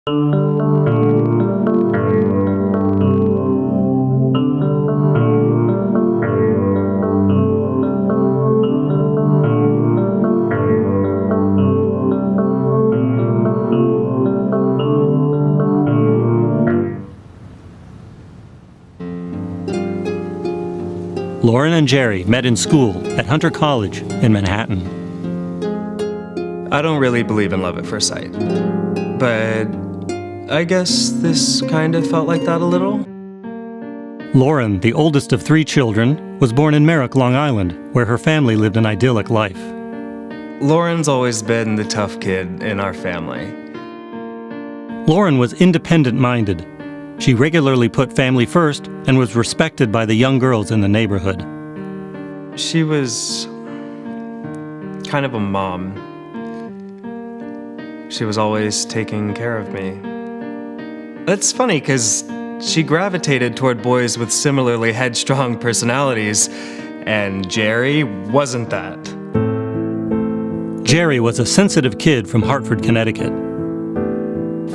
Lauren and Jerry met in school at Hunter College in Manhattan. I don't really believe in love at first sight, but I guess this kind of felt like that a little. Lauren, the oldest of 3 children, was born in Merrick, Long Island, where her family lived an idyllic life. Lauren's always been the tough kid in our family. Lauren was independent-minded. She regularly put family first and was respected by the young girls in the neighborhood. She was kind of a mom. She was always taking care of me. It's funny because she gravitated toward boys with similarly headstrong personalities, and Jerry wasn't that. Jerry was a sensitive kid from Hartford, Connecticut.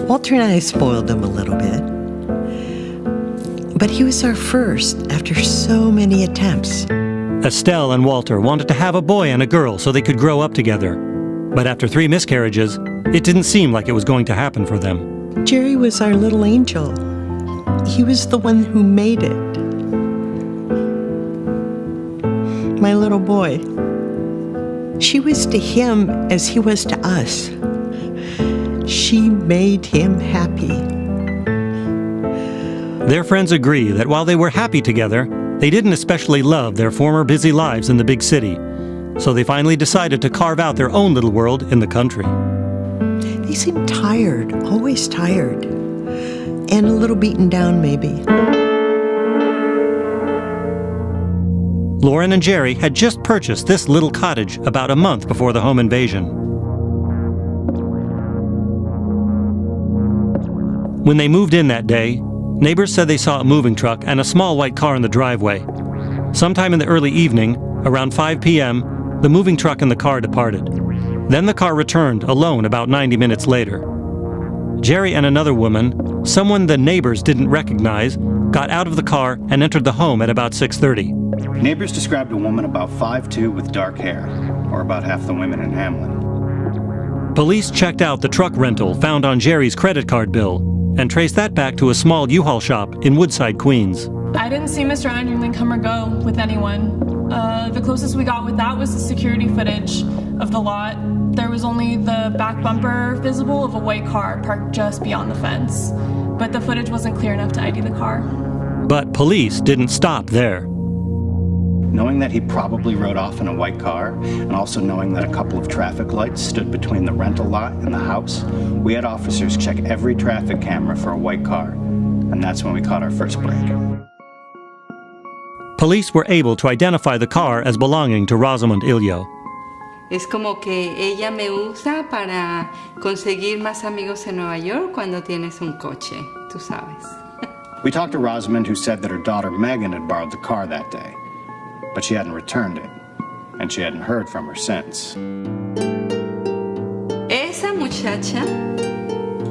Walter and I spoiled him a little bit. But he was our first after so many attempts. Estelle and Walter wanted to have a boy and a girl so they could grow up together. But after 3 miscarriages, it didn't seem like it was going to happen for them. Jerry was our little angel. He was the one who made it. My little boy. She was to him as he was to us. She made him happy. Their friends agree that while they were happy together, they didn't especially love their former busy lives in the big city. So they finally decided to carve out their own little world in the country. They seemed tired, always tired. And a little beaten down, maybe. Lauren and Jerry had just purchased this little cottage about a month before the home invasion. When they moved in that day, neighbors said they saw a moving truck and a small white car in the driveway. Sometime in the early evening, around 5 p.m., the moving truck and the car departed. Then the car returned alone about 90 minutes later. Jerry and another woman, someone the neighbors didn't recognize, got out of the car and entered the home at about 6:30. Neighbors described a woman about 5'2" with dark hair, or about half the women in Hamelin. Police checked out the truck rental found on Jerry's credit card bill and traced that back to a small U-Haul shop in Woodside, Queens. I didn't see Mr. Anderling come or go with anyone. The closest we got with that was the security footage of the lot. There was only the back bumper visible of a white car parked just beyond the fence. But the footage wasn't clear enough to ID the car. But police didn't stop there. Knowing that he probably rode off in a white car, and also knowing that a couple of traffic lights stood between the rental lot and the house, we had officers check every traffic camera for a white car, and that's when we caught our first break. Police were able to identify the car as belonging to Rosamund Ilio. Es como que ella me usa para conseguir más amigos en Nueva York cuando tienes un coche, tú sabes. We talked to Rosamund, who said that her daughter Megan had borrowed the car that day, but she hadn't returned it, and she hadn't heard from her since. Esa muchacha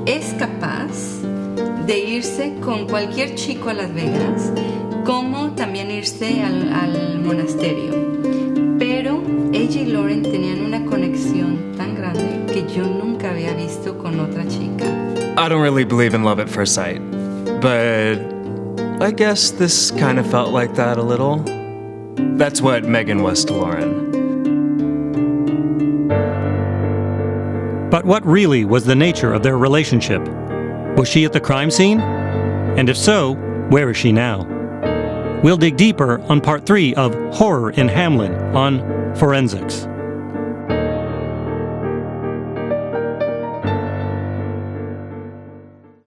es capaz de irse con cualquier chico a Las Vegas, como también irse al monasterio. Pero ella y Lauren tenían una conexión tan grande que yo nunca había visto con otra chica. I don't really believe in love at first sight, but I guess this kind of felt like that a little. That's what Megan was to Lauren. But what really was the nature of their relationship? Was she at the crime scene? And if so, where is she now? We'll dig deeper on part 3 of Horror in Hamelin on Forensics.